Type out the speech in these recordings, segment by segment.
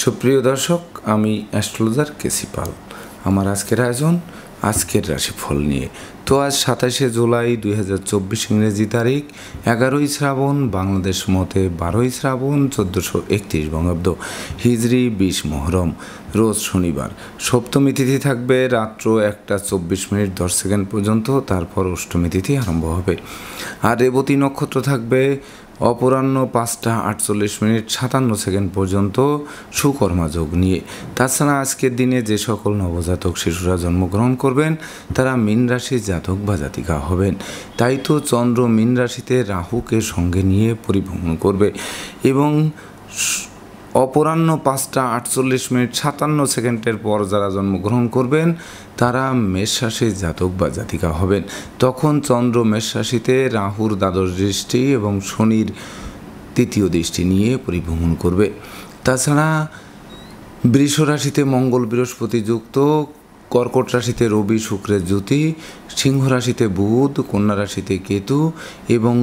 সুপ্রিয় দর্শক, আমি অ্যাস্ট্রোলজার কেসি পাল। আমার আজকের আয়োজন আজকের রাশিফল নিয়ে। তো আজ 27শে জুলাই 2024 ইংরেজি তারিখ, 11ই শ্রাবণ, বাংলাদেশ মতে 12ই শ্রাবণ, 1431 বঙ্গাব্দ, হিজরি 20 মহরম, রোজ শনিবার। সপ্তমী তিথি থাকবে রাত্র 1:24 পর্যন্ত, তারপর অষ্টমী তিথি আরম্ভ হবে। আর রেবতী নক্ষত্র থাকবে অপরাহ্ন 5:48 পর্যন্ত সুকর্মা যোগ নিয়ে। তাছাড়া আজকের দিনে যে সকল নবজাতক শিশুরা জন্মগ্রহণ করবেন তারা মীন রাশির জাতক বা জাতিকা হবেন। তাই তো চন্দ্র মীন রাশিতে রাহুকে সঙ্গে নিয়ে পরিভ্রমণ করবে এবং অপরাহ্ন 5:48 পর যারা জন্মগ্রহণ করবেন তারা মেষ রাশির জাতক বা জাতিকা হবেন। তখন চন্দ্র মেষ রাশিতে রাহুর দ্বাদশ দৃষ্টি এবং শনির তৃতীয় দৃষ্টি নিয়ে পরিভ্রমণ করবে। তাছাড়া বৃষ রাশিতে মঙ্গল বৃহস্পতি যুক্ত, কর্কট রাশিতে রবি শুক্রের জ্যোতি, সিংহ রাশিতে বুধ, কন্যা রাশিতে কেতু এবং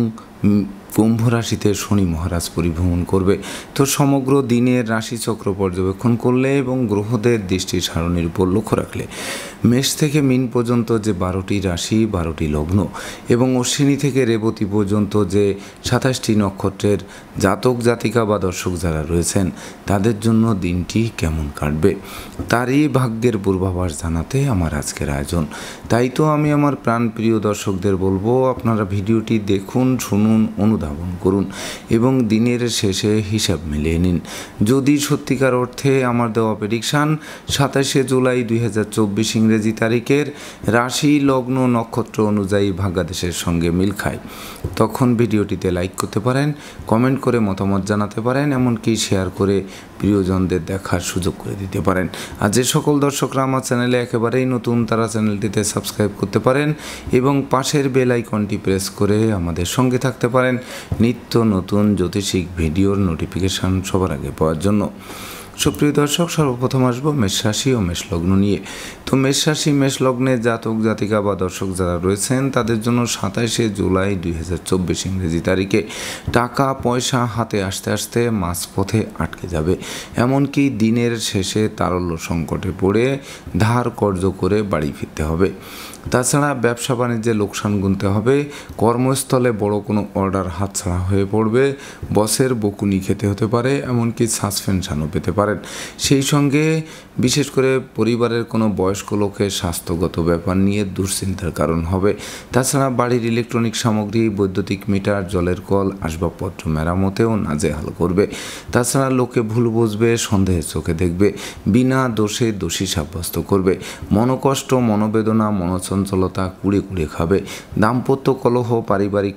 কুম্ভ রাশিতে শনি মহারাজ পরিভ্রমণ করবে। তো সমগ্র দিনের রাশিচক্র পর্যবেক্ষণ করলে এবং গ্রহদের দৃষ্টি সারণীর উপর লক্ষ্য রাখলে মেষ থেকে মীন পর্যন্ত যে 12টি রাশি, 12টি লগ্ন এবং অশ্বিনী থেকে রেবতী পর্যন্ত যে 27টি নক্ষত্রের জাতক জাতিকা বা দর্শক যারা রয়েছেন তাদের জন্য দিনটি কেমন কাটবে তারই ভাগ্যের পূর্বাভাস জানাতে আমার আজকের আয়োজন। তাই তো আমি আমার প্রাণপ্রিয় দর্শকদের বলবো, আপনারা ভিডিওটি দেখুন, শুনুন, অনুধাবন করুন এবং দিনের শেষে হিসাব মিলিয়ে নিন। যদি সত্যিকার অর্থে আমার দেওয়া প্রেডিকশান 27শে জুলাই 2024 ইংরেজি তারিখের রাশি, লগ্ন, নক্ষত্র অনুযায়ী ভাগ্যাদেশের সঙ্গে মিল খায় তখন ভিডিওটিতে লাইক করতে পারেন, কমেন্ট করে মতামত জানাতে পারেন, এমনকি শেয়ার করে প্রিয়জনদের দেখার সুযোগ করে দিতে পারেন। আর যে সকল দর্শকরা আমার চ্যানেলে একেবারেই নতুন তারা চ্যানেলটিতে সাবস্ক্রাইব করতে পারেন এবং পাশের বেল আইকনটি প্রেস করে আমাদের সঙ্গে থাকতে পারেন নিত্য নতুন জ্যোতিষিক ভিডিওর নোটিফিকেশান সবার আগে পাওয়ার জন্য। সুপ্রিয় দর্শক, সর্বপ্রথম আসবো মেষ রাশি ও মেষ লগ্ন নিয়ে। তো মেষ রাশি মেষ লগ্নের জাতক জাতিকা বা দর্শক যারা রয়েছেন তাদের জন্য 27শে জুলাই 2024 ইংরেজি তারিখে টাকা পয়সা হাতে আসতে আসতে মাঝপথে আটকে যাবে, এমনকি দিনের শেষে তারল্য সংকটে পড়ে ধার কর্জ করে বাড়ি ফিরতে হবে। তাছাড়া ব্যবসা বাণিজ্যে লোকসান গুনতে হবে, কর্মস্থলে বড় কোনো অর্ডার হাতছাড়া হয়ে পড়বে, বসের বকুনি খেতে হতে পারে, এমনকি সাসপেনশনও পেতে পারেন। সেই সঙ্গে বিশেষ করে পরিবারের কোনো বয়স্ক লোকের স্বাস্থ্যগত ব্যাপার নিয়ে দুশ্চিন্তার কারণ হবে। তাছাড়া বাড়ির ইলেকট্রনিক সামগ্রী, বৈদ্যুতিক মিটার, জলের কল, আসবাবপত্র মেরামতেও নাজেহাল করবে। তাছাড়া লোকে ভুল বুঝবে, সন্দেহের চোখে দেখবে, বিনা দোষে দোষী সাব্যস্ত করবে, মনোকষ্ট, মনোবেদনা, মনোচঞ্চলতা কুড়ে কুড়ে খাবে। দাম্পত্য কলহ, পারিবারিক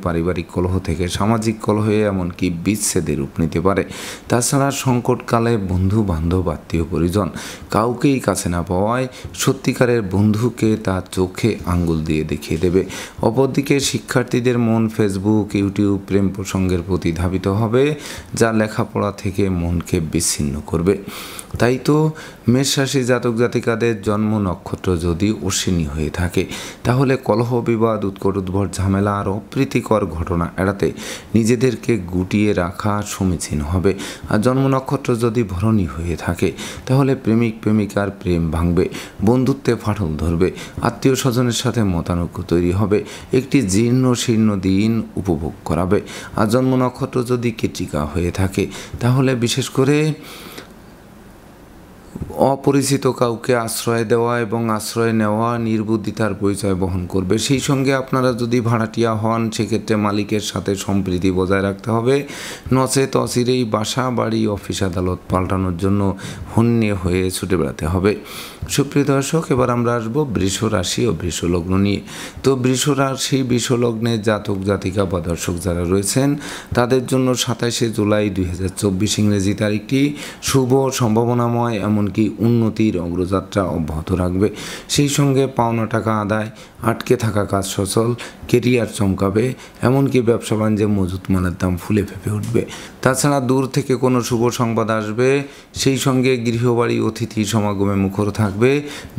পারিবারিক কলহ থেকে সামাজিক কলহে এমনকি বিচ্ছেদের রূপ নিতে পারে। তাছাড়া সংকটকালে বন্ধু বান্ধব, আত্মীয় পরিজন কাউকেই কাছে না পাওয়ায় সত্যিকারের বন্ধুকে তার চোখে আঙ্গুল দিয়ে দেখিয়ে দেবে। অপরদিকে শিক্ষার্থীদের মন ফেসবুক, ইউটিউব, প্রেম প্রসঙ্গের প্রতি ধাবিত হবে, যা লেখাপড়া থেকে মনকে বিচ্ছিন্ন করবে। তাই তো মেষ রাশি জাতক জাতিকাদের জন্ম নক্ষত্র যদি অশ্বিনী হয়ে থাকে তাহলে কলহ, বিবাদ, উৎকট উদ্ভট ঝামেলা আর অপ্রীতিকর ঘটনা এড়াতে নিজেদেরকে গুটিয়ে রাখা সমীচীন হবে। আর জন্ম নক্ষত্র যদি ভরণী হয়ে থাকে তাহলে প্রেমিক প্রেমিকার প্রেম ভাঙবে, বন্ধুত্বে ফাটল ধরবে, আত্মীয় স্বজনের সাথে মতানৈক্য তৈরি হবে, একটি জীর্ণ শীর্ণ দিন উপভোগ করাবে। আর জন্ম নক্ষত্র যদি কৃত্তিকা হয়ে থাকে তাহলে বিশেষ করে অপরিচিত কাউকে আশ্রয় দেওয়া এবং আশ্রয় নেওয়া নির্বুদ্ধিতার পরিচয় বহন করবে। সেই সঙ্গে আপনারা যদি ভাড়াটিয়া হন সেক্ষেত্রে মালিকের সাথে সম্প্রীতি বজায় রাখতে হবে, নচেত অচিরেই বাসা, বাড়ি, অফিস, আদালত পাল্টানোর জন্য হন্যে হয়ে ছুটে বেড়াতে হবে। সুপ্রিয় দর্শক, এবার আমরা আসবো বৃষ রাশি ও বৃষ লগ্ন নিয়ে। তো বৃষ রাশি বৃষ লগ্নের জাতক জাতিকা বা দর্শক যারা রয়েছেন তাদের জন্য 27শে জুলাই 2024 ইংরেজি তারিখটি শুভ, সম্ভাবনাময়, এমনকি উন্নতির অগ্রযাত্রা অব্যাহত রাখবে। সেই সঙ্গে পাওনা টাকা আদায়, আটকে থাকা কাজ সচল, কেরিয়ার চমকাবে, এমনকি ব্যবসা বাণিজ্যে মজুত মালের দাম ফুলে ফেঁপে উঠবে। তাছাড়া দূর থেকে কোনো শুভ সংবাদ আসবে, সেই সঙ্গে গৃহবাড়ি অতিথি সমাগমে মুখর থাকবে,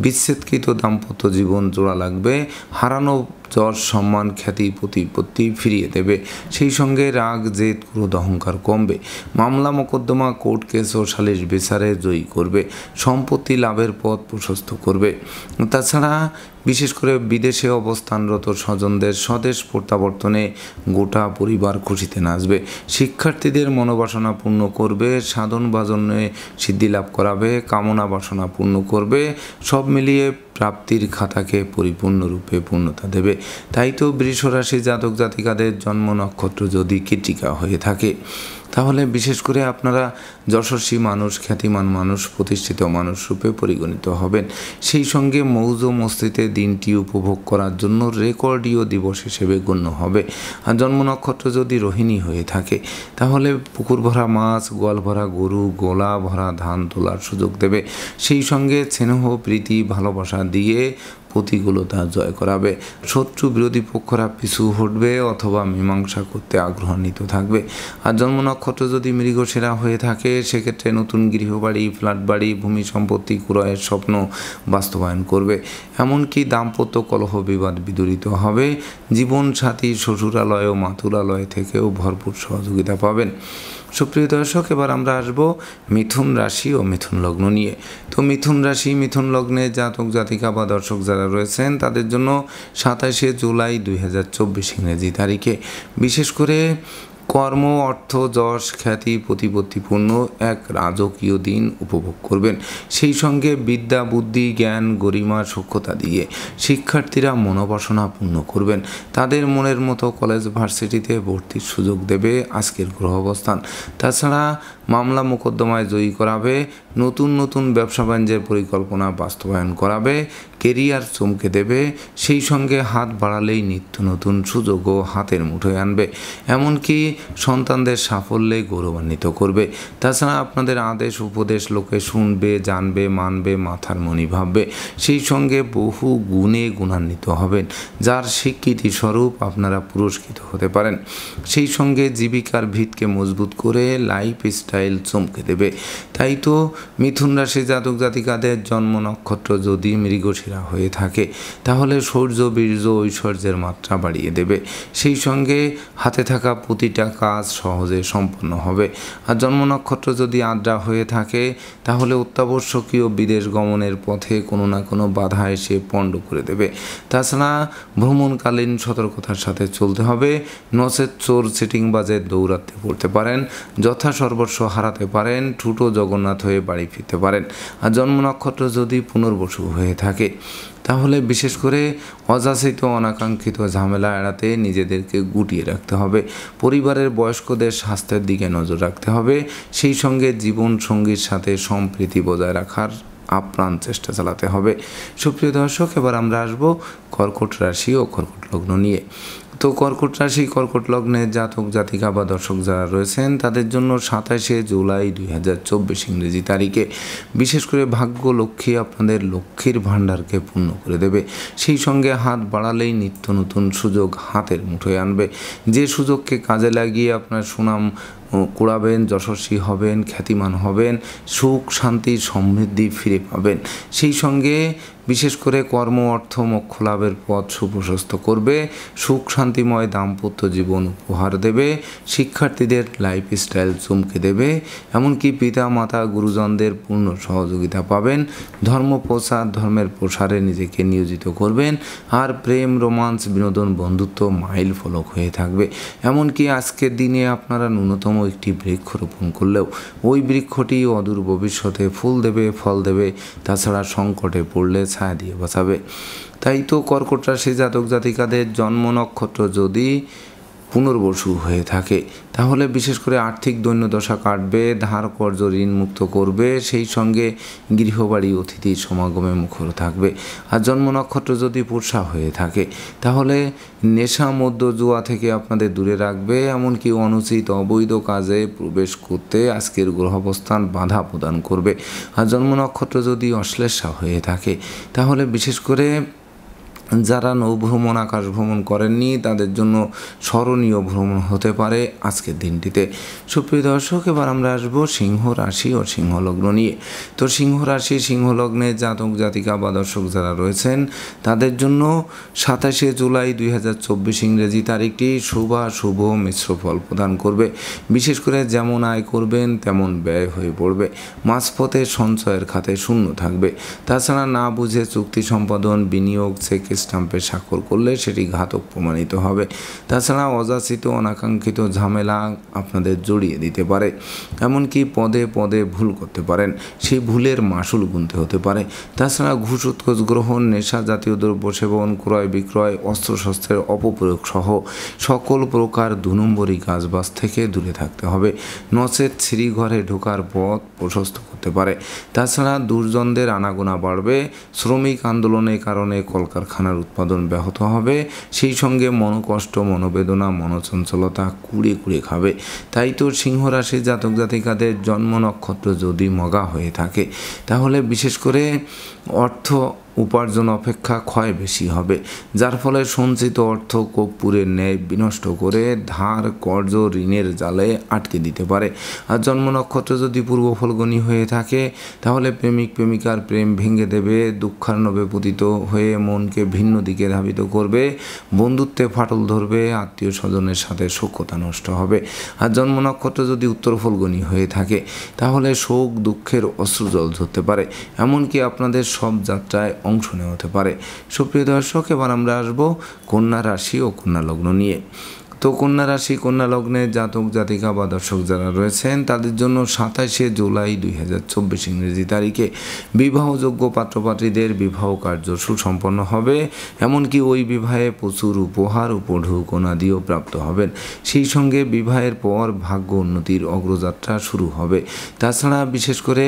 বিচ্ছেদকৃত দাম্পত্য জীবন জোড়া লাগবে, হারানো যশ সম্মান খ্যাতি প্রতিপত্তি ফিরিয়ে দেবে। সেই সঙ্গে রাগ জেদ ক্রোধ অহংকার কমবে। মামলা মোকদ্দমা কোর্ট কেস ও সালিশ বিচারে জয়ী করবে। সম্পত্তি লাভের পথ প্রশস্ত করবে। তাছাড়া বিশেষ করে বিদেশে অবস্থানরত স্বজনদের স্বদেশ প্রত্যাবর্তনে গোটা পরিবার খুশিতে নাচবে। শিক্ষার্থীদের মনোবাসনা পূর্ণ করবে। সাধন বাজনে সিদ্ধি লাভ করাবে। কামনা বাসনা পূর্ণ করবে। সব মিলিয়ে প্রাপ্তির খাতাকে পরিপূর্ণরূপে পূর্ণতা দেবে। তাই তো বৃষ রাশি জাতক জাতিকাদের জন্ম নক্ষত্র যদি কৃত্তিকা হয়ে থাকে, তাহলে বিশেষ করে আপনারা যশস্বী মানুষ, খ্যাতিমান মানুষ, প্রতিষ্ঠিত মানুষ রূপে পরিগণিত হবেন। সেই সঙ্গে মৌজ মস্তিতে দিনটি উপভোগ করার জন্য রেকর্ডীয় দিবস হিসেবে গণ্য হবে। আর জন্ম নক্ষত্র যদি রোহিণী হয়ে থাকে, তাহলে পুকুর ভরা মাছ, গোয়াল ভরা গরু, গোলা ভরা ধান তোলার সুযোগ দেবে। সেই সঙ্গে স্নেহ প্রীতি ভালোবাসা দিয়ে প্রতিকূলতা জয় করাবে। শত্রু বিরোধী পক্ষরা পিছু হটবে অথবা মীমাংসা করতে আগ্রহান্বিত থাকবে। আর জন্ম নক্ষত্র যদি মৃগশিরা হয়ে থাকে, সেক্ষেত্রে নতুন গৃহবাড়ি, ফ্ল্যাট বাড়ি, ভূমি সম্পত্তি ক্রয়ের স্বপ্ন বাস্তবায়ন করবে। এমনকি দাম্পত্য কলহ বিবাদ বিদূরিত হবে। জীবনসাথী শ্বশুরালয় ও মাতুরালয় থেকেও ভরপুর সহযোগিতা পাবেন। সুপ্রিয় দর্শক, এবার আমরা আসবো মিথুন রাশি ও মিথুন লগ্ন নিয়ে। তো মিথুন রাশি মিথুন লগ্নে জাতক জাতিকা বা দর্শক যারা রয়েছেন, তাদের জন্য 27শে জুলাই 2024 ইংরেজি তারিখে বিশেষ করে কর্ম, অর্থ, যশ, খ্যাতি প্রতিপত্তিপূর্ণ এক রাজকীয় দিন উপভোগ করবেন। সেই সঙ্গে বিদ্যা, বুদ্ধি, জ্ঞান, গরিমা, সূক্ষ্মতা দিয়ে শিক্ষার্থীরা মনোবাসনা পূর্ণ করবেন। তাদের মনের মতো কলেজ ভার্সিটিতে ভর্তির সুযোগ দেবে আজকের গ্রহ অবস্থান। তাছাড়া মামলা মোকদ্দমায় জয়ী করাবে। নতুন নতুন ব্যবসা বাণিজ্যের পরিকল্পনা বাস্তবায়ন করাবে। কেরিয়ার চমকে দেবে। সেই সঙ্গে হাত বাড়ালেই নিত্য নতুন সুযোগও হাতের মুঠোয় আনবে। এমনকি সন্তানদের সাফল্যে গৌরবান্বিত করবে। তাছাড়া আপনাদের আদেশ উপদেশ লোকে শুনবে, জানবে, মানবে, মাথার মণি ভাববে। সেই সঙ্গে বহু গুণে গুণান্বিত হবেন, যার স্বীকৃতি স্বরূপ আপনারা পুরস্কৃত হতে পারেন। সেই সঙ্গে জীবিকার ভিতকে মজবুত করে লাইফ স্টাইল চমকে দেবে। তাই তো মিথুন রাশি জাতক জাতিকাদের জন্ম নক্ষত্র যদি মৃগশিরা হয়ে থাকে, তাহলে শৌর্য, বীর্য, ঐশ্বর্যের মাত্রা বাড়িয়ে দেবে। সেই সঙ্গে হাতে থাকা প্রতিটা কাজ সহজে সম্পন্ন হবে। আর জন্ম নক্ষত্র যদি আদ্রা হয়ে থাকে, তাহলে অত্যাবশ্যকীয় বিদেশ গমনের পথে কোনো না কোনো বাধা এসে পণ্ড করে দেবে। তাছাড়া ভ্রমণকালীন সতর্কতার সাথে চলতে হবে, নচেত চোর সিটিংবাজের দৌরাত্মে পড়তে পারেন, যথা সর্বস্ব হারাতে পারেন, ঠুটো জগন্নাথ হয়ে বাড়ি ফিরতে পারেন। আর জন্ম নক্ষত্র যদি পুনর্বসু হয়ে থাকে, তাহলে বিশেষ করে অযাচিত অনাকাঙ্ক্ষিত ঝামেলা এড়াতে নিজেদেরকে গুটিয়ে রাখতে হবে। পরিবারের বয়স্কদের স্বাস্থ্যের দিকে নজর রাখতে হবে। সেই সঙ্গে জীবন সঙ্গীর সাথে সম্প্রীতি বজায় রাখার আপ্রাণ চেষ্টা চালাতে হবে। সুপ্রিয় দর্শক, এবার আমরা আসবো কর্কট রাশি ও কর্কট লগ্ন নিয়ে। তো কর্কট রাশি কর্কট লগ্নে জাতক জাতিকা বা দর্শক যারা রয়েছেন, তাদের জন্য 27শে জুলাই 2024 ইংরেজি তারিখে বিশেষ করে ভাগ্য লক্ষ্মী আপনাদের লক্ষ্মীর ভাণ্ডারকে পূর্ণ করে দেবে। সেই সঙ্গে হাত বাড়ালেই নিত্য নতুন সুযোগ হাতের মুঠোয় আনবে। যে সুযোগকে কাজে লাগিয়ে আপনার সুনাম কুড়াবেন, যশস্বী হবেন, খ্যাতিমান হবেন, সুখ শান্তি সমৃদ্ধি ফিরে পাবেন। সেই সঙ্গে বিশেষ করে কর্ম, অর্থ, মোক্ষ লাভের পথ সুপ্রশস্ত করবে। সুখ শান্তিময় দাম্পত্য জীবন উপহার দেবে। শিক্ষার্থীদের লাইফ স্টাইল চমকে দেবে। এমনকি পিতা মাতা গুরুজনদের পূর্ণ সহযোগিতা পাবেন। ধর্ম প্রচার, ধর্মের প্রসারে নিজেকে নিয়োজিত করবেন। আর প্রেম, রোমান্স, বিনোদন, বন্ধুত্ব মাইল ফলক হয়ে থাকবে। এমনকি আজকের দিনে আপনারা ন্যূনতম একটি বৃক্ষ রোপণ করলেও ওই বৃক্ষটি অদূর ভবিষ্যতে ফুল দেবে, ফল দেবে। তাছাড়া সংকটে পড়লে ছায়া দিয়ে বাঁচাবে। তাই তো কর্কট রাশি জাতক জাতিকাদের জন্ম নক্ষত্র যদি পুনর্বসু হয়ে থাকে, তাহলে বিশেষ করে আর্থিক দৈন্যদশা কাটবে, ধার কর্জ ঋণ মুক্ত করবে। সেই সঙ্গে গৃহবাড়ি অতিথি সমাগমে মুখর থাকবে। আর জন্ম নক্ষত্র যদি পুরসা হয়ে থাকে, তাহলে নেশা, মদ্য, জুয়া থেকে আপনাদের দূরে রাখবে। এমনকি অনুচিত অবৈধ কাজে প্রবেশ করতে আজকের গ্রহাবস্থান বাধা প্রদান করবে। আর জন্ম নক্ষত্র যদি অশ্লেষা হয়ে থাকে, তাহলে বিশেষ করে যারা নৌভ্রমণ আকাশ ভ্রমণ করেননি তাদের জন্য স্মরণীয় ভ্রমণ হতে পারে আজকের দিনটিতে। সুপ্রিয় দর্শক, এবার আমরা আসবো সিংহ রাশি ও সিংহ লগ্ন নিয়ে। তো সিংহ রাশি সিংহ লগ্নে জাতক জাতিকা বা দর্শক যারা রয়েছেন তাদের জন্য 27শে জুলাই 2024 ইংরেজি তারিখটি শুভ মিশ্র ফল প্রদান করবে। বিশেষ করে যেমন আয় করবেন তেমন ব্যয় হয়ে পড়বে। মাঝপথে সঞ্চয়ের খাতে শূন্য থাকবে। তাছাড়া না বুঝে চুক্তি সম্পাদন, বিনিয়োগ, চেক স্টাম্পে স্বাক্ষর করলে সেটি ঘাতক প্রমাণিত হবে। তাছাড়া অযাচিত অনাকাঙ্ক্ষিত ঝামেলা আপনাদের জড়িয়ে দিতে পারে। এমনকি পদে পদে ভুল করতে পারেন, সেই ভুলের মাসুল গুনতে হতে পারে। তাছাড়া ঘুষ উৎকোচ গ্রহণ, নেশা জাতীয় দ্রব্য সেবন, ক্রয় বিক্রয়, অস্ত্রশস্ত্রের অপপ্রয়োগ সহ সকল প্রকার 2 নম্বরী কাজবাজ থেকে দূরে থাকতে হবে। নচেত ঘরে ঢোকার পথ প্রশস্ত করতে পারে। তাছাড়া দুর্জনদের আনাগোনা বাড়বে। শ্রমিক আন্দোলনের কারণে কলকারখানার উৎপাদন ব্যাহত হবে। সেই সঙ্গে মনোকষ্ট, মনোবেদনা, মনোচঞ্চলতা কুড়ে কুড়ে খাবে। তাই তো সিংহ রাশির জাতক জাতিকাদের জন্ম নক্ষত্র যদি মগা হয়ে থাকে তাহলে বিশেষ করে অর্থ উপার্জন অপেক্ষা ক্ষয় বেশি হবে, যার ফলে সঞ্চিত অর্থ কর্পূরের ন্যায় বিনষ্ট করে ধার কর্জ ঋণের জালে আটকে দিতে পারে। আর জন্ম নক্ষত্র যদি পূর্ব ফলগুনি হয়ে থাকে তাহলে প্রেমিক প্রেমিকার প্রেম ভেঙে দেবে, দুঃখার্ণবে পতিত হয়ে মনকে ভিন্ন দিকে ধাবিত করবে, বন্ধুত্বে ফাটল ধরবে, আত্মীয় স্বজনের সাথে সখ্যতা নষ্ট হবে। আর জন্ম নক্ষত্র যদি উত্তর ফলগুনি হয়ে থাকে তাহলে শোক দুঃখের অশ্রুজল ঝরতে পারে, এমনকি আপনাদের সব যাত্রায় অংশ নেওয়া হতে পারে। সুপ্রিয় দর্শক, এবার আমরা আসবো কন্যা রাশি ও কন্যা লগ্ন নিয়ে। তো কন্যা রাশি কন্যা লগ্নে জাতক জাতিকা বা দর্শক যারা রয়েছেন তাদের জন্য 27শে জুলাই 2024 ইংরেজি তারিখে বিবাহযোগ্য পাত্রপাত্রীদের বিবাহ কার্য সুসম্পন্ন হবে। এমনকি ওই বিবাহে প্রচুর উপহার, উপঢৌকনাদিও প্রাপ্ত হবেন। সেই সঙ্গে বিবাহের পর ভাগ্য উন্নতির অগ্রযাত্রা শুরু হবে। তাছাড়া বিশেষ করে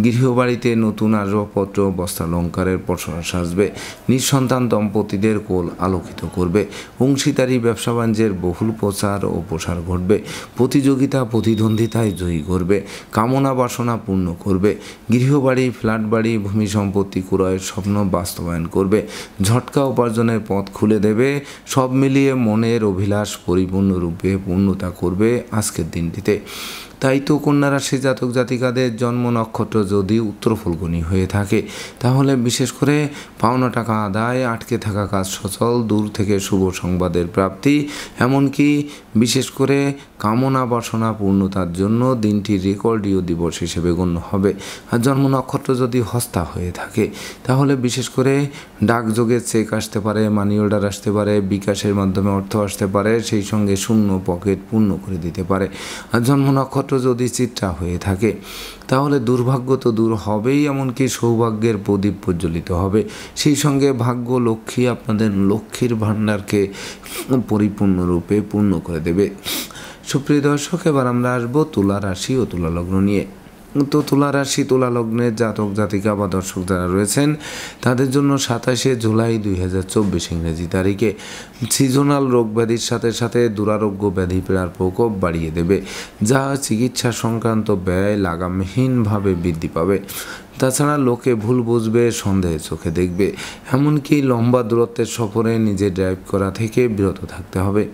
গৃহবাড়িতে নতুন আসবাবপত্র, বস্ত্রালঙ্কারের পসরা সাজবে। নিঃসন্তান দম্পতিদের কোল আলোকিত করবে। অংশীদারি ব্যবসা বাণিজ্যের বহুল প্রচার ও প্রসার ঘটবে। প্রতিযোগিতা প্রতিদ্বন্দ্বিতায় জয়ী করবে। কামনা বাসনা পূর্ণ করবে। গৃহবাড়ি, ফ্ল্যাট বাড়ি, ভূমি সম্পত্তি ক্রয়ের স্বপ্ন বাস্তবায়ন করবে। ঝটকা উপার্জনের পথ খুলে দেবে। সব মিলিয়ে মনের অভিলাষ পরিপূর্ণরূপে পূর্ণতা করবে আজকের দিনটিতে। তাই তো কন্যা রাশি জাতক জাতিকাদের জন্ম নক্ষত্র যদি উত্তর ফলগুনি হয়ে থাকে তাহলে বিশেষ করে পাওনা টাকা আদায়, আটকে থাকা কাজ সচল, দূর থেকে শুভ সংবাদের প্রাপ্তি, এমনকি বিশেষ করে কামনা বাসনা পূর্ণতার জন্য দিনটি রেকর্ডীয় দিবস হিসেবে গণ্য হবে। আর জন্ম নক্ষত্র যদি হস্তা হয়ে থাকে তাহলে বিশেষ করে ডাকযোগে চেক আসতে পারে, মানি অর্ডার আসতে পারে, বিকাশের মাধ্যমে অর্থ আসতে পারে, সেই সঙ্গে শূন্য পকেট পূর্ণ করে দিতে পারে। আর জন্ম নক্ষত্র যদি চিত্রা হয়ে থাকে তাহলে দুর্ভাগ্য তো দূর হবেই, এমনকি সৌভাগ্যের প্রদীপ প্রজ্বলিত হবে। সেই সঙ্গে ভাগ্য লক্ষ্মী আপনাদের লক্ষ্মীর ভাণ্ডারকে পরিপূর্ণরূপে পূর্ণ করে দেবে। সুপ্রিয় দর্শক, এবার আমরা আসবো তুলা রাশি ও তুলা লগ্ন নিয়ে। তো তুলা রাশি তুলা লগ্নের জাতক জাতিকা বা দর্শক যারা রয়েছেন তাদের জন্য 27শে জুলাই 2024 ইংরেজি তারিখে সিজনাল রোগ ব্যাধির সাথে সাথে দুরারোগ্য ব্যাধি পীড়ার প্রকোপ বাড়িয়ে দেবে, যা চিকিৎসা সংক্রান্ত ব্যয় লাগামহীনভাবে বৃদ্ধি পাবে। তাছাড়া লোকে ভুল বুঝবে, সন্দেহে চোখে দেখবে, এমনকি লম্বা দূরত্বের সফরে নিজে ড্রাইভ করা থেকে বিরত থাকতে হবে।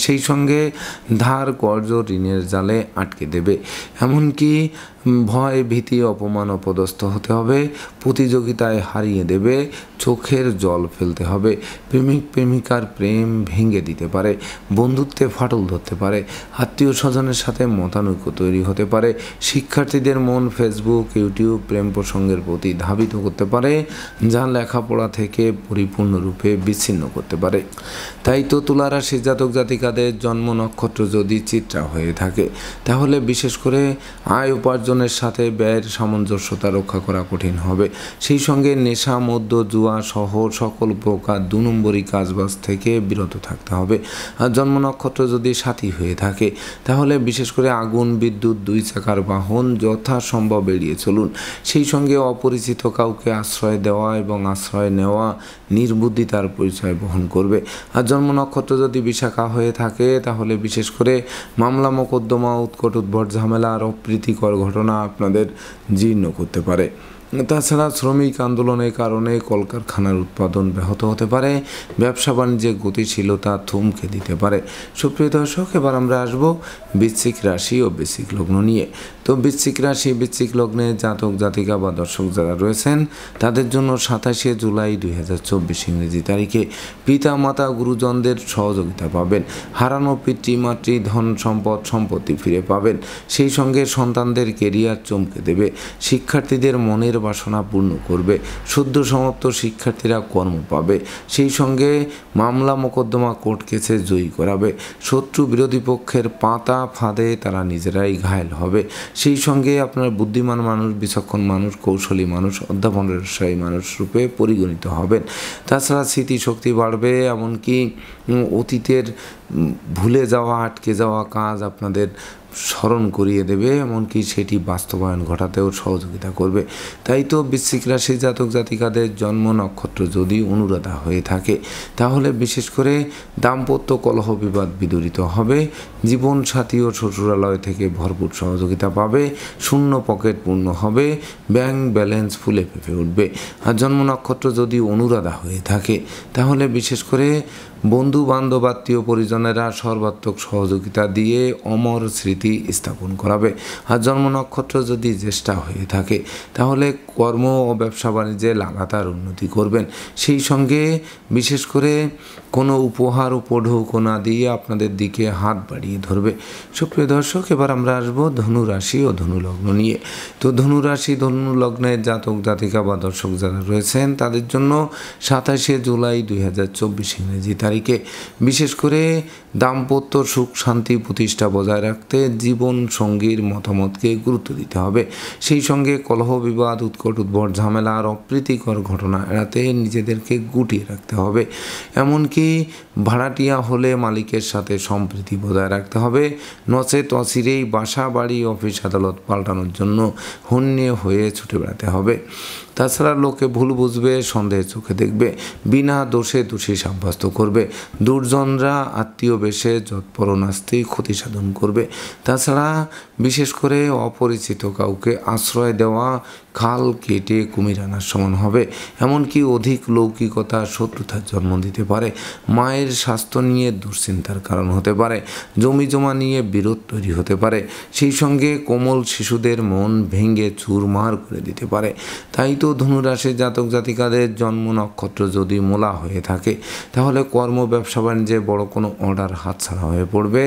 সেই সঙ্গে ধার কর্জ ঋণের জালে আটকে দেবে, এমনকি ভয় ভীতি অপমান অপদস্থ হতে হবে। প্রতিযোগিতায় হারিয়ে দেবে, চোখের জল ফেলতে হবে। প্রেমিক প্রেমিকার প্রেম ভেঙে দিতে পারে, বন্ধুত্বে ফাটল ধরতে পারে, আত্মীয় স্বজনের সাথে মতানৈক্য তৈরি হতে পারে। শিক্ষার্থীদের মন ফেসবুক, ইউটিউব প্রেম প্রসঙ্গের প্রতি ধাবিত করতে পারে, যা লেখাপড়া থেকে পরিপূর্ণরূপে বিচ্ছিন্ন করতে পারে। তাই তো তুলা রাশির জাতক জাতিকাদের জন্ম নক্ষত্র যদি চিত্রা হয়ে থাকে তাহলে বিশেষ করে আয় উপার্জনের সাথে ব্যয়ের সামঞ্জস্যতা রক্ষা করা কঠিন হবে। সেই সঙ্গে নেশা, মদ্য, জুয়া সহ সকল প্রকার 2 নম্বরী কাজবাজ থেকে বিরত থাকতে হবে। আর জন্ম নক্ষত্র যদি সাথী হয়ে থাকে তাহলে বিশেষ করে আগুন, বিদ্যুৎ, 2 চাকার বাহন যথাসম্ভব এড়িয়ে চলুন। সেই সঙ্গে অপরিচিত কাউকে আশ্রয় দেওয়া এবং আশ্রয় নেওয়া নির্বুদ্ধিতার পরিচয় বহন করবে। আর জন্ম নক্ষত্র যদি বিশাখা হয়ে থাকে তাহলে বিশেষ করে মামলা মোকদ্দমা, উৎকট উদ্ভট ঝামেলা আর অপ্রীতিকর ঘটনা আপনাদের জীর্ণ করতে পারে। তাছাড়া শ্রমিক আন্দোলনের কারণে কলকারখানার উৎপাদন ব্যাহত হতে পারে, ব্যবসা বাণিজ্যের গতিশীলতা থমকে দিতে পারে। সুপ্রিয় দর্শক, এবার আমরা আসবো বৃশ্চিক রাশি ও বৃশ্চিক লগ্ন নিয়ে। তো বৃশ্চিক রাশি বৃশ্চিক লগ্নে জাতক জাতিকা বা দর্শক যারা রয়েছেন তাদের জন্য 27শে জুলাই 2024 ইংরেজি তারিখে পিতা মাতা গুরুজনদের সহযোগিতা পাবেন। হারানো পিতৃমাতৃ ধন সম্পদ সম্পত্তি ফিরে পাবেন। সেই সঙ্গে সন্তানদের কেরিয়ার চমকে দেবে। শিক্ষার্থীদের মনের বাসনা পূর্ণ করবে। সদ্য সমাপ্ত শিক্ষার্থীরা কর্ম পাবে। সেই সঙ্গে মামলা মোকদ্দমা কোর্ট কেসে জয়ী করাবে। শত্রু বিরোধী পক্ষের পাতা ফাঁদে তারা নিজেরাই ঘায়েল হবে। সেই সঙ্গে আপনার বুদ্ধিমান মানুষ, বিচক্ষণ মানুষ, কৌশলী মানুষ, অধ্যাপনশালী মানুষ রূপে পরিগণিত হবেন। তাছাড়া স্মৃতিশক্তি বাড়বে, এমনকি অতীতের ভুলে যাওয়া আটকে যাওয়া কাজ আপনাদের স্মরণ করিয়ে দেবে, এমনকি সেটি বাস্তবায়ন ঘটাতেও সহযোগিতা করবে। তাই তো বৃশ্চিক রাশি জাতক জাতিকাদের জন্ম নক্ষত্র যদি অনুরাধা হয়ে থাকে তাহলে বিশেষ করে দাম্পত্য কলহ বিবাদ বিদূরিত হবে। জীবন সাথী ও শ্বশুরালয় থেকে ভরপুর সহযোগিতা পাবে। শূন্য পকেট পূর্ণ হবে। ব্যাংক ব্যালেন্স ফুলে ফেঁপে উঠবে। আর জন্ম নক্ষত্র যদি অনুরাধা হয়ে থাকে তাহলে বিশেষ করে বন্ধু বান্ধব আত্মীয় পরিজনেরা সর্বাত্মক সহযোগিতা দিয়ে অমর স্মৃতি স্থাপন করাবে। আর জন্ম নক্ষত্র যদি জ্যেষ্ঠা হয়ে থাকে তাহলে কর্ম ও ব্যবসা বাণিজ্যে লাগাতার উন্নতি করবেন। সেই সঙ্গে বিশেষ করে কোনো উপহার উপঢৌকনা দিয়ে আপনাদের দিকে হাত বাড়িয়ে ধরবে। সুপ্রিয় দর্শক, এবার আমরা আসবো ধনু রাশি ও ধনু লগ্ন নিয়ে। তো ধনু রাশি ধনু লগ্নের জাতক জাতিকা বা দর্শক যারা রয়েছেন তাদের জন্য 27শে জুলাই 2024 ইংরেজি তারিখে বিশেষ করে দাম্পত্য সুখ শান্তি প্রতিষ্ঠা বজায় রাখতে জীবন সঙ্গীর মতামতকে গুরুত্ব দিতে হবে। সেই সঙ্গে কলহ বিবাদ উৎকট উদ্ভট ঝামেলা আর অপ্রীতিকর ঘটনা এড়াতে নিজেদেরকে গুটিয়ে রাখতে হবে। এমনকি ভাড়াটিয়া হলে মালিকের সাথে সম্প্রীতি বজায় রাখতে হবে। নচেত অচিরেই বাসা বাড়ি অফিস আদালত পাল্টানোর জন্য হন্যে হয়ে ছুটে বেড়াতে হবে। তাছাড়া লোকে ভুল বুঝবে, সন্দেহের চোখে দেখবে, বিনা দোষে দোষী সাব্যস্ত করবে। দুর্জনরা আত্মীয় বেশে যৎপরনাস্তি ক্ষতি সাধন করবে। তাছাড়া বিশেষ করে অপরিচিত কাউকে আশ্রয় দেওয়া খাল কেটে কুমির আনার সমান হবে। এমনকি অধিক লৌকিকতা শত্রুতার জন্ম দিতে পারে। মায়ের স্বাস্থ্য নিয়ে দুশ্চিন্তার কারণ হতে পারে। জমি জমা নিয়ে বিরোধ তৈরি হতে পারে। সেই সঙ্গে কোমল শিশুদের মন ভেঙে চুরমার করে দিতে পারে। তাই তো ধনুরাশির জাতক জাতিকাদের জন্ম নক্ষত্র যদি মূলা হয়ে থাকে তাহলে কর্ম ব্যবসা বাণিজ্যে বড় কোনো অর্ডার হাতছাড়া হয়ে পড়বে।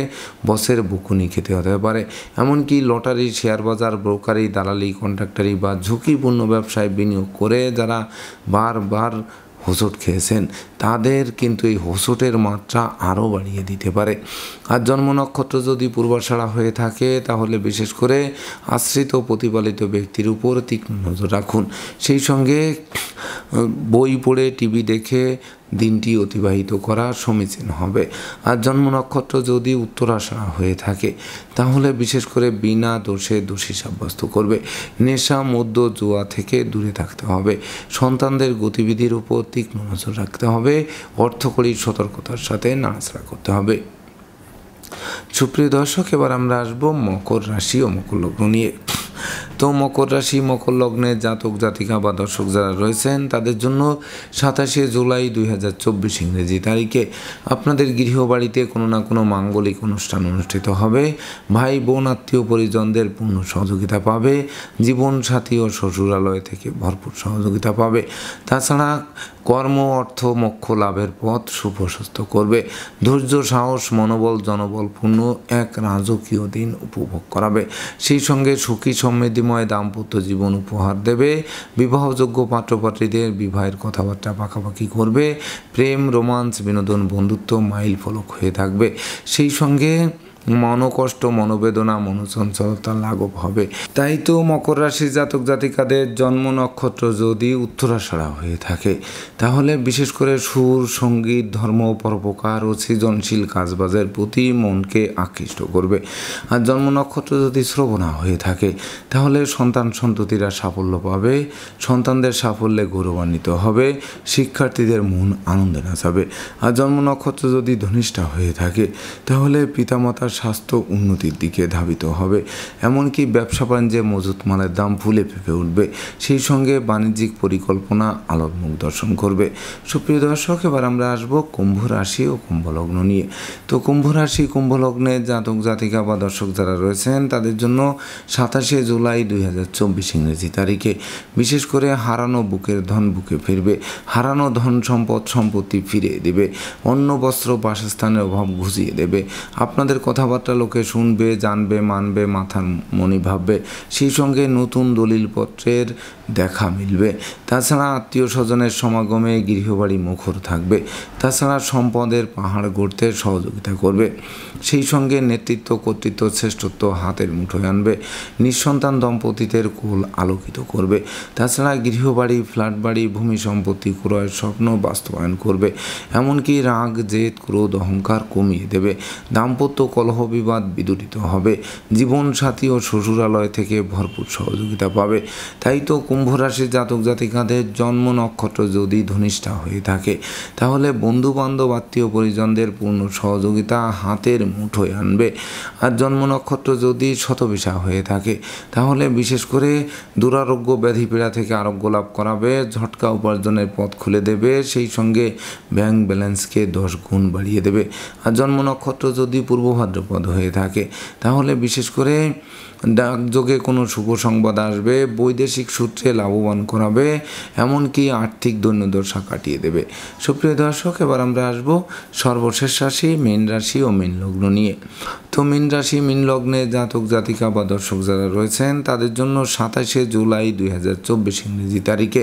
বসের বকুনি খেতে হতে পারে। এমনকি লটারি, শেয়ার বাজার, ব্রোকারি, দালালি, কন্ট্রাক্টারি বা ঝুঁকিপূর্ণ ব্যবসায় বিনিয়োগ করে যারা বারবার হোঁচট খেয়েছেন তাদের কিন্তু এই হোঁচটের মাত্রা আরও বাড়িয়ে দিতে পারে। আর জন্ম নক্ষত্র যদি পূর্বাষাঢ়া হয়ে থাকে তাহলে বিশেষ করে আশ্রিত প্রতিপালিত ব্যক্তির উপর তীক্ষ্ণ নজর রাখুন। সেই সঙ্গে বই পড়ে টিভি দেখে দিনটি অতিবাহিত করা সমীচীন হবে। আর জন্ম নক্ষত্র যদি উত্তরাষাঢ়া হয়ে থাকে তাহলে বিশেষ করে বিনা দোষে দোষী সাব্যস্ত করবে। নেশা মদ্য জুয়া থেকে দূরে থাকতে হবে। সন্তানদের গতিবিধির উপর তীক্ষ্ণ নজর রাখতে হবে। অর্থকরীর সতর্কতার সাথে নাড়াচাড়া করতে হবে। সুপ্রিয় দর্শক, এবার আমরা আসবো মকর রাশি ও মকর লগ্ন নিয়ে। তো মকর রাশি মকর লগ্নে জাতক জাতিকা বা দর্শক যারা রয়েছেন তাদের জন্য 27শে জুলাই 2024 ইংরেজি তারিখে আপনাদের গৃহবাড়িতে কোনো না কোনো মাঙ্গলিক অনুষ্ঠান অনুষ্ঠিত হবে। ভাই বোন আত্মীয় পরিজনদের পূর্ণ সহযোগিতা পাবে। জীবন সাথী ও শ্বশুরালয় থেকে ভরপুর সহযোগিতা পাবে। তাছাড়া কর্ম অর্থ মোক্ষ লাভের পথ সুপ্রশস্ত করবে। ধৈর্য সাহস মনোবল জনবলপূর্ণ এক রাজকীয় দিন উপভোগ করাবে। সেই সঙ্গে সুখী সমৃদ্ধিময় দাম্পত্য জীবন উপহার দেবে। বিবাহযোগ্য পাত্রপাত্রীদের বিবাহের কথাবার্তা পাকাপাকি করবে। প্রেম রোমান্স বিনোদন বন্ধুত্ব মাইল ফলক হয়ে থাকবে। সেই সঙ্গে মনোকষ্ট মনোবেদনা মনোচঞ্চলতা লাঘব হবে। তাই তো মকর রাশির জাতক জাতিকাদের জন্ম নক্ষত্র যদি উত্তরাষাঢ়া হয়ে থাকে তাহলে বিশেষ করে সুর সঙ্গীত ধর্ম পরোপকার ও সৃজনশীল কাজবাজের প্রতি মনকে আকৃষ্ট করবে। আর জন্ম নক্ষত্র যদি শ্রবণা হয়ে থাকে তাহলে সন্তান সন্ততিরা সাফল্য পাবে। সন্তানদের সাফল্যে গৌরবান্বিত হবে। শিক্ষার্থীদের মন আনন্দে নাচাবে। আর জন্ম নক্ষত্র যদি ধনিষ্ঠা হয়ে থাকে তাহলে পিতামাতার স্বাস্থ্য উন্নতির দিকে ধাবিত হবে। এমনকি ব্যবসা বাণিজ্যে মজুত মালের দাম ফুলে ফেঁপে উঠবে। সেই সঙ্গে বাণিজ্যিক পরিকল্পনা আলোর মুখ দর্শন করবে। সুপ্রিয় দর্শক, এবার আমরা আসব কুম্ভ রাশি ও কুম্ভ লগ্ন নিয়ে। তো কুম্ভ রাশি কুম্ভ লগ্নে জাতক জাতিকা বা দর্শক যারা রয়েছেন তাদের জন্য 27 জুলাই 2024 ইংরেজি তারিখে বিশেষ করে হারানো বুকের ধন বুকে ফিরবে। হারানো ধন সম্পত্তি ফিরিয়ে দেবে। অন্ন বস্ত্র বাসস্থানের অভাব ঘুচিয়ে দেবে। আপনাদের কথাবার্তা লোকে শুনবে, জানবে, মানবে, মাথার মনি ভাববে। সেই সঙ্গে নতুন দলিলপত্রের দেখা মিলবে। তাছাড়া আত্মীয় স্বজনের সমাগমে গৃহবাড়ি মুখর থাকবে। তাছাড়া সম্পদের পাহাড় গড়তে সহযোগিতা করবে। সেই সঙ্গে নেতৃত্ব, কর্তৃত্ব, শ্রেষ্ঠত্ব হাতের মুঠোয় আনবে। নিঃসন্তান দম্পতিদের কোল আলোকিত করবে। তাছাড়া গৃহবাড়ি, ফ্ল্যাট বাড়ি, ভূমি সম্পত্তি ক্রয়ের স্বপ্ন বাস্তবায়ন করবে। এমনকি রাগ, জেদ, ক্রোধ, অহংকার কমিয়ে দেবে। দাম্পত্য কলহ বিবাদ বিদূরিত হবে। জীবনসাথী ও শ্বশুরালয় থেকে ভরপুর সহযোগিতা পাবে। তাই তো কুম্ভ রাশির জাতক জাতিকাদের জন্ম নক্ষত্র যদি ধনিষ্ঠা হয়ে থাকে তাহলে বন্ধু বান্ধব, আত্মীয় পরিজনদের পূর্ণ সহযোগিতা হাতের মুঠোয় আনবে। আর জন্ম নক্ষত্র যদি শতবিশা হয়ে থাকে তাহলে বিশেষ করে দুরারোগ্য ব্যাধি পীড়া থেকে আরোগ্য লাভ করাবে। ঝটকা উপার্জনের পথ খুলে দেবে। সেই সঙ্গে ব্যাংক ব্যালেন্সকে 10 গুণ বাড়িয়ে দেবে। আর জন্ম নক্ষত্র যদি পূর্ব ভাদ্রপদ হয়ে থাকে তাহলে বিশেষ করে ডাকযোগে কোনো শুভ সংবাদ আসবে। বৈদেশিক সূত্রে লাভবান করাবে। এমনকি আর্থিক দৈন্যদশা কাটিয়ে দেবে। সুপ্রিয় দর্শক, এবার আমরা আসবো সর্বশেষ রাশি মীন রাশি ও মীন লগ্ন নিয়ে। তো মীন রাশি মীন লগ্নে জাতক জাতিকা বা দর্শক যারা রয়েছেন তাদের জন্য 27 জুলাই 2024 ইংরেজি তারিখে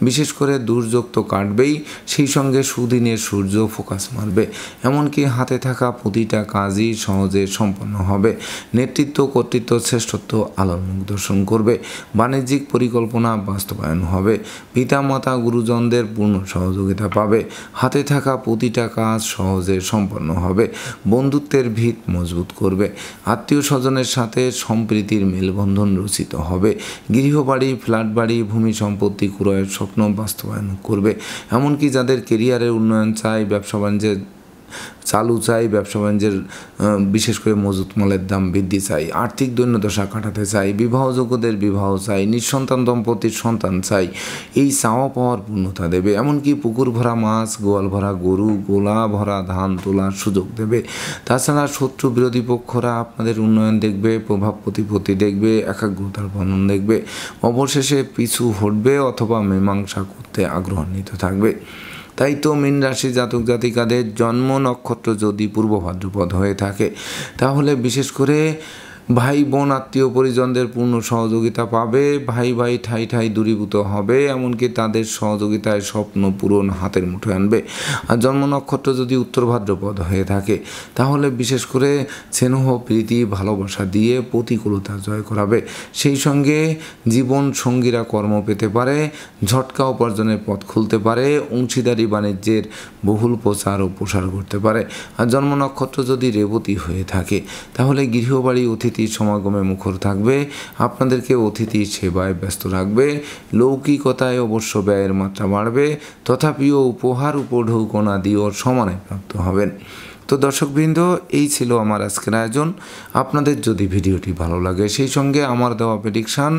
বিশেষ করে দুর্যোগ তো কাটবেই, সেই সঙ্গে সুদিনের সূর্য ফোকাস মারবে। এমনকি হাতে থাকা প্রতিটা কাজই সহজে সম্পন্ন হবে। নেতৃত্ব, কর্তৃত্ব, শ্রেষ্ঠত্ব আলোর মুখ দর্শন করবে। বাণিজ্যিক পরিকল্পনা বাস্তবায়ন হবে। পিতামাতা, গুরুজনদের পূর্ণ সহযোগিতা পাবে। হাতে থাকা প্রতিটা কাজ সহজে সম্পন্ন হবে। বন্ধুত্বের ভিত মজবুত করবে। আত্মীয় স্বজনের সাথে সম্প্রীতির মেলবন্ধন রচিত হবে। গৃহবাড়ি, ফ্ল্যাট বাড়ি, ভূমি সম্পত্তি ক্রয়ের স্বপ্ন বাস্তবায়ন করবে। এমনকি যাদের কেরিয়ারের উন্নয়ন চাই, ব্যবসা বাণিজ্যের চালু চাই, ব্যবসা বাণিজ্যের বিশেষ করে মজুত মালের দাম বৃদ্ধি চাই, আর্থিক দৈন্যদশা কাটাতে চাই, বিবাহযোগ্যদের বিবাহ চাই, নিঃসন্তান দম্পতির সন্তান চাই, এই চাওয়া পাওয়ার পূর্ণতা দেবে। এমনকি পুকুর ভরা মাছ, গোয়াল ভরা গরু, গোলা ভরা ধান তোলার সুযোগ দেবে। তাছাড়া শত্রু বিরোধী পক্ষরা আপনাদের উন্নয়ন দেখবে, প্রভাব প্রতিপত্তি দেখবে, একাগ্রতার বর্ণন দেখবে। অবশেষে পিছু হটবে অথবা মীমাংসা করতে আগ্রহান্বিত থাকবে। তাই তো মীন রাশি জাতক জাতিকাদের জন্ম নক্ষত্র যদি পূর্ব ভাদ্রপদ হয়ে থাকে তাহলে বিশেষ করে ভাই বোন, আত্মীয় পরিজনদের পূর্ণ সহযোগিতা পাবে। ভাই ভাই ঠাই ঠাই দূরীভূত হবে। এমনকি তাদের সহযোগিতায় স্বপ্ন পূরণ হাতের মুঠোয় আনবে। আর জন্ম নক্ষত্র যদি উত্তর ভাদ্রপদ হয়ে থাকে তাহলে বিশেষ করে স্নেহ, প্রীতি, ভালোবাসা দিয়ে প্রতিকূলতা জয় করাবে। সেই সঙ্গে জীবন সঙ্গীরা কর্ম পেতে পারে। ঝটকা উপার্জনের পথ খুলতে পারে। অংশীদারি বাণিজ্যের বহুল প্রচার ও প্রসার করতে পারে। আর জন্ম নক্ষত্র যদি রেবতী হয়ে থাকে তাহলে গৃহবাড়ি, অতিথি সমাগমে মুখর থাকবে। আপনাদেরকে অতিথি সেবায় ব্যস্ত রাখবে। লৌকিকতায় অবশ্য ব্যয়ের মাত্রা বাড়বে। তথাপিও উপহার, উপঢৌকনা দিয়েও সমানে প্রাপ্ত হবেন। তো দর্শকবৃন্দ, এই ছিল আমার আজকের আয়োজন। আপনাদের যদি ভিডিওটি ভালো লাগে সেই সঙ্গে আমার দেওয়া প্রেডিকশান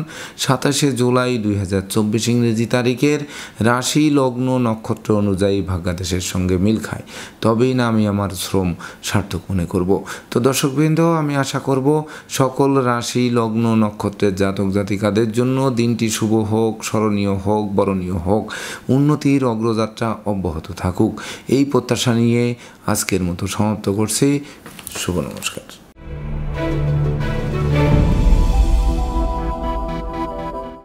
27 জুলাই 2024 ইংরেজি তারিখের রাশি, লগ্ন, নক্ষত্র অনুযায়ী ভাগ্যাদেশের সঙ্গে মিল খায় তবেই না আমি আমার শ্রম সার্থক মনে করব। তো দর্শকবৃন্দ, আমি আশা করব সকল রাশি, লগ্ন, নক্ষত্রের জাতক জাতিকাদের জন্য দিনটি শুভ হোক, স্মরণীয় হোক, বরণীয় হোক, উন্নতির অগ্রযাত্রা অব্যাহত থাকুক, এই প্রত্যাশা নিয়ে আজকের মতো সমাপ্ত করছি। শুভ নমস্কার।